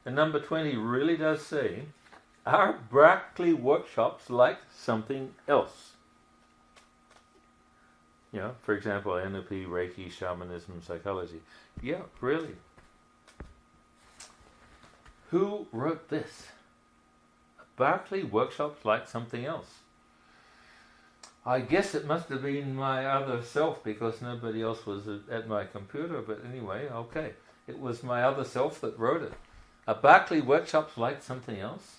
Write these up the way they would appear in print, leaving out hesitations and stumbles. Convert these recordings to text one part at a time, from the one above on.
And number 20 really does say, are Barkley workshops like something else? For example, NLP, Reiki, Shamanism, psychology. Yeah, really. Who wrote this? Barkley workshops like something else. I guess it must have been my other self, because nobody else was at my computer, but anyway, okay. It was my other self that wrote it. A Barkley workshops like something else?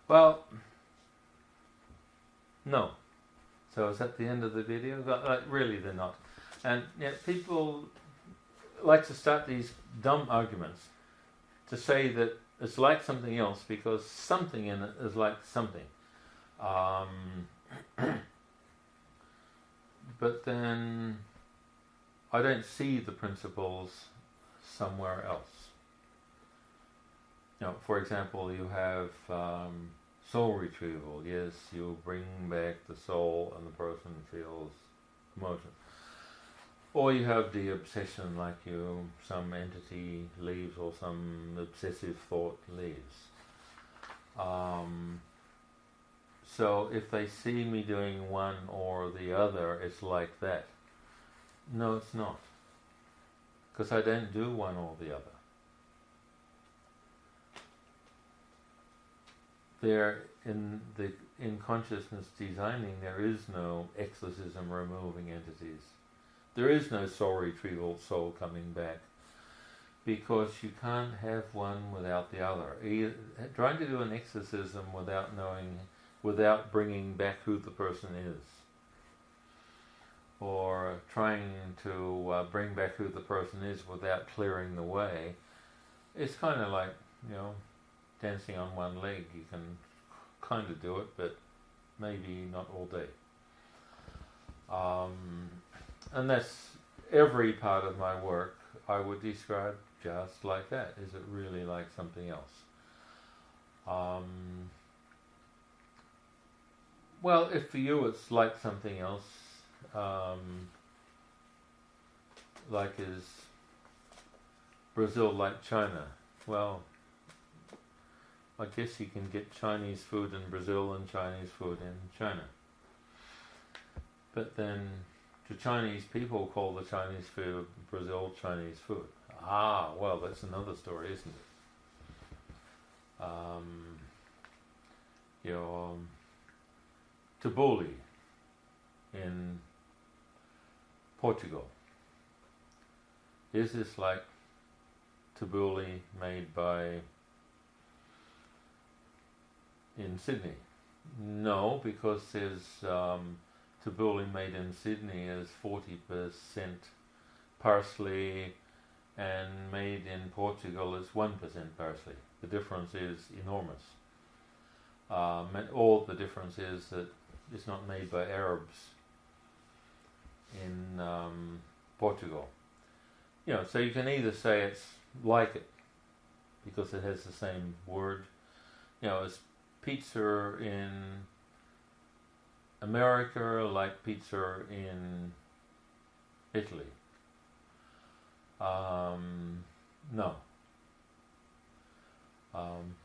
Well, no. So is that the end of the video? Really, they're not. And yet people like to start these dumb arguments to say that it's like something else because something in it is like something. But then I don't see the principles somewhere else. For example, you have soul retrieval. Yes, you bring back the soul and the person feels emotion. Or you have the obsession, like some entity leaves or some obsessive thought leaves. So if they see me doing one or the other, it's like that. No, it's not. Because I don't do one or the other. In consciousness designing, there is no exorcism removing entities. There is no soul retrieval, soul coming back, because you can't have one without the other. Trying to do an exorcism without bringing back who the person is, or trying to bring back who the person is without clearing the way, it's kind of like, dancing on one leg. You can kind of do it, but maybe not all day. And that's every part of my work I would describe just like that. Is it really like something else? Well, if for you it's like something else, like is Brazil like China? Well, I guess you can get Chinese food in Brazil and Chinese food in China. But then the Chinese people call the Chinese food of Brazil Chinese food. Well, that's another story, isn't it? Tabbouleh in Portugal. Is this like tabbouleh made in Sydney? No, because there's tabbouleh made in Sydney is 40% parsley, and made in Portugal is 1% parsley. The difference is enormous. And all the difference is that it's not made by Arabs in Portugal. So you can either say it's like it because it has the same word. It's pizza in America like pizza in Italy. No.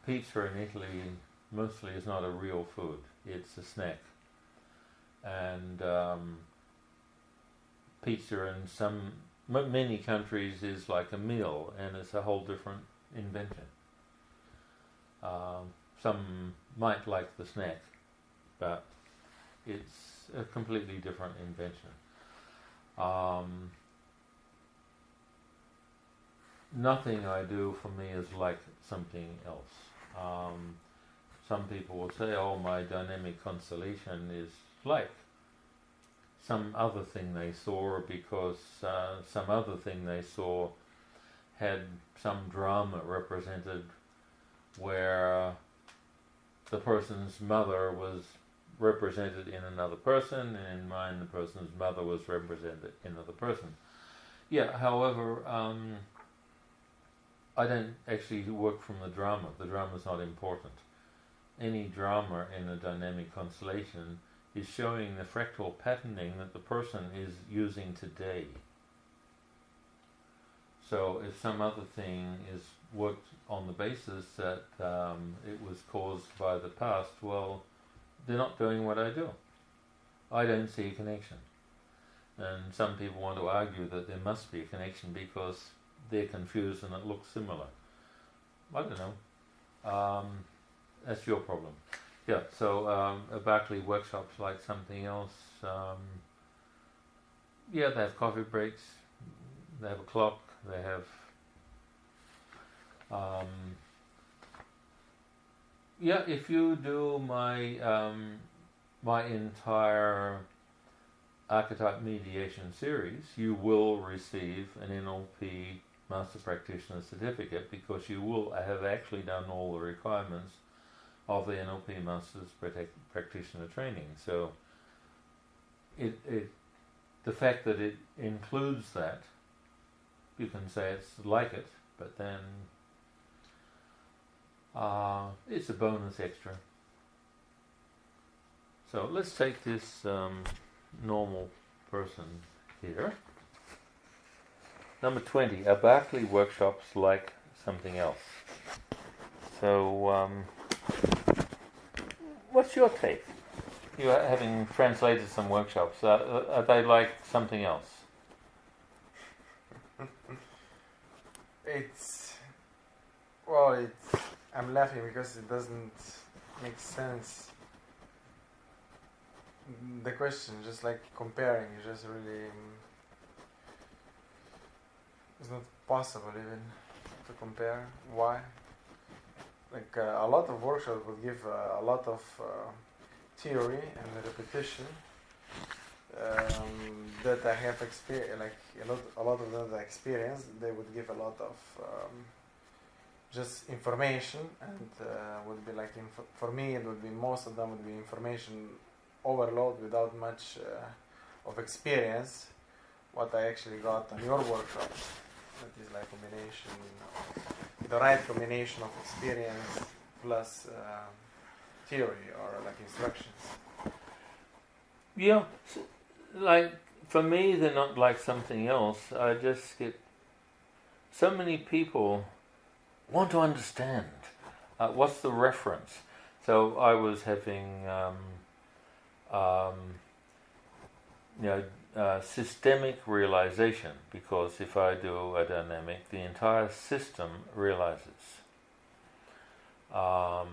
Pizza in Italy mostly is not a real food. It's a snack. And pizza in many countries is like a meal, and it's a whole different invention. Some might like the snack, but it's a completely different invention. Nothing I do for me is like something else. Some people will say, my dynamic constellation is like some other thing they saw, because some other thing they saw had some drama represented where the person's mother was represented in another person, and in mine the person's mother was represented in another person. However, I don't actually work from the drama. The drama's not important. Any drama in a dynamic constellation is showing the fractal patterning that the person is using today. So if some other thing is worked on the basis that it was caused by the past, well, they're not doing what I do. I don't see a connection. And some people want to argue that there must be a connection because they're confused and it looks similar. I don't know. That's your problem. Yeah, so a Barkley workshop's like something else. Yeah, they have coffee breaks, they have a clock, they have yeah, if you do my my entire archetype mediation series, you will receive an NLP Master Practitioner certificate because you will have actually done all the requirements of the NLP Master's Practitioner training. So the fact that it includes that, you can say it's like it, but then it's a bonus extra. So let's take this normal person here. Number 20, a Barkley workshop's like something else. So what's your take? You are having translated some workshops. Are they like something else? I'm laughing because it doesn't make sense. The question, just like comparing, is just really, it's not possible even to compare. Why? Like a lot of workshops would give a lot of theory and repetition that I have experienced, like a lot of that I experienced. They would give a lot of just information, and would be like for me it would be, most of them would be information overload without much of experience. What I actually got on your workshop, that is like the right combination of experience plus theory or like instructions. Yeah, like for me they're not like something else. I just get so many people want to understand what's the reference. So I was having systemic realization, because if I do a dynamic, the entire system realizes. Not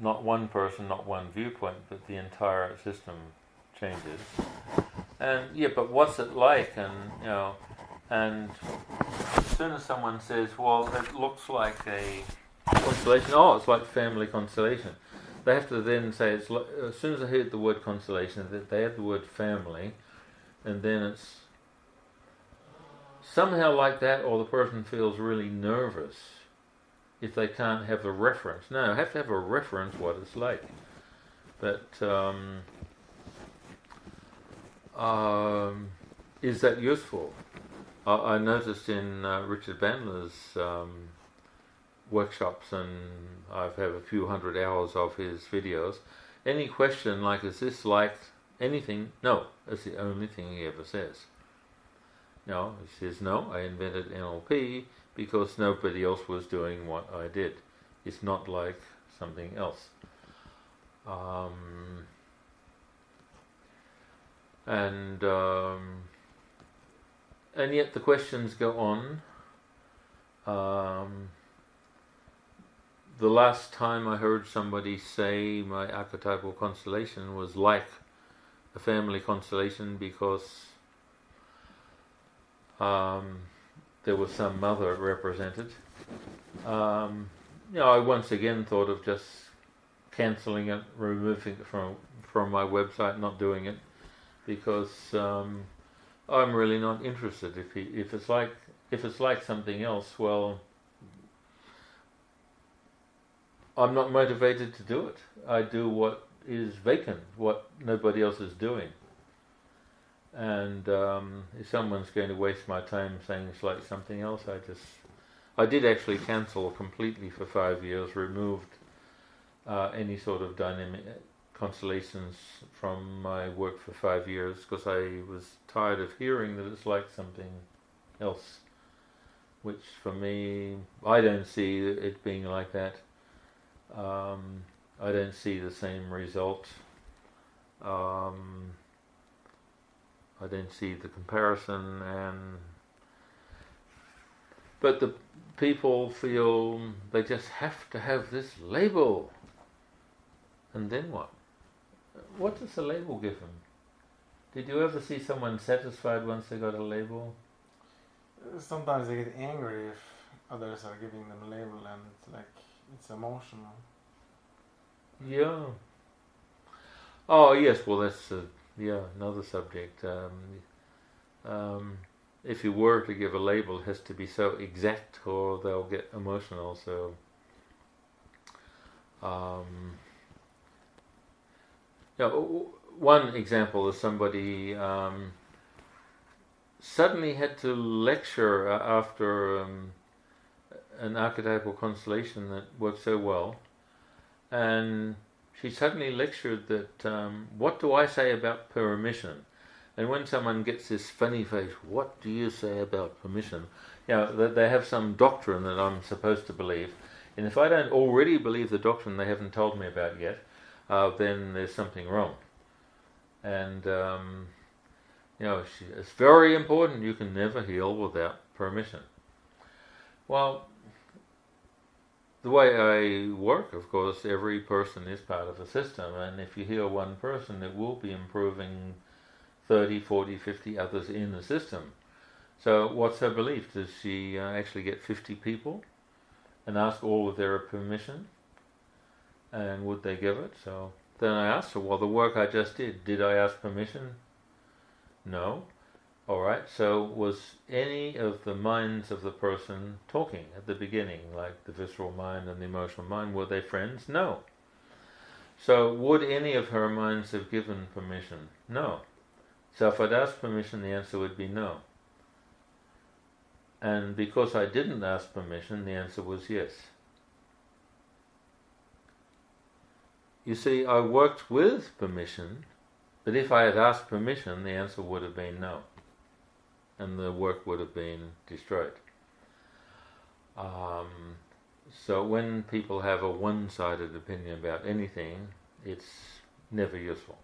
one person, not one viewpoint, but the entire system changes. And yeah, but what's it like? And as soon as someone says, well, it looks like a constellation, it's like family constellation. They have to then say, as soon as I heard the word constellation, that they add the word family, and then it's somehow like that, or the person feels really nervous if they can't have a reference. No, I have to have a reference what it's like. But is that useful? I noticed in Richard Bandler's workshops, and I've had a few hundred hours of his videos, any question like, is this like anything? No, that's the only thing he ever says. No, he says, no, I invented NLP because nobody else was doing what I did. It's not like something else. And yet the questions go on. The last time I heard somebody say my archetypal constellation was like a family constellation because there was some mother represented. I once again thought of just cancelling it, removing it from my website, not doing it, because I'm really not interested. If it's like something else, well, I'm not motivated to do it. I do what is vacant, what nobody else is doing. And if someone's going to waste my time saying it's like something else, I did actually cancel completely for 5 years, removed any sort of dynamic constellations from my work for 5 years because I was tired of hearing that it's like something else, which for me, I don't see it being like that. I don't see the same result. I don't see the comparison, but the people feel they just have to have this label. And then what? What does the label give them? Did you ever see someone satisfied once they got a label? Sometimes they get angry if others are giving them a label, and it's like, it's emotional. Yeah. Oh yes, well that's another subject. If you were to give a label, it has to be so exact or they'll get emotional. So one example is somebody suddenly had to lecture after an archetypal constellation that worked so well, and she suddenly lectured that what do I say about permission? And when someone gets this funny face, what do you say about permission? That they have some doctrine that I'm supposed to believe, and if I don't already believe the doctrine they haven't told me about yet, then there's something wrong. And it's very important. You can never heal without permission. Well, the way I work, of course, every person is part of a system, and if you heal one person, it will be improving 30, 40, 50 others in the system. So what's her belief? Does she actually get 50 people and ask all of their permission? And would they give it? So then I asked her, well, the work I just did I ask permission? No. Alright, so was any of the minds of the person talking at the beginning, like the visceral mind and the emotional mind, were they friends? No. So would any of her minds have given permission? No. So if I'd asked permission, the answer would be no. And because I didn't ask permission, the answer was yes. You see, I worked with permission, but if I had asked permission, the answer would have been no. And the work would have been destroyed. So when people have a one-sided opinion about anything, it's never useful.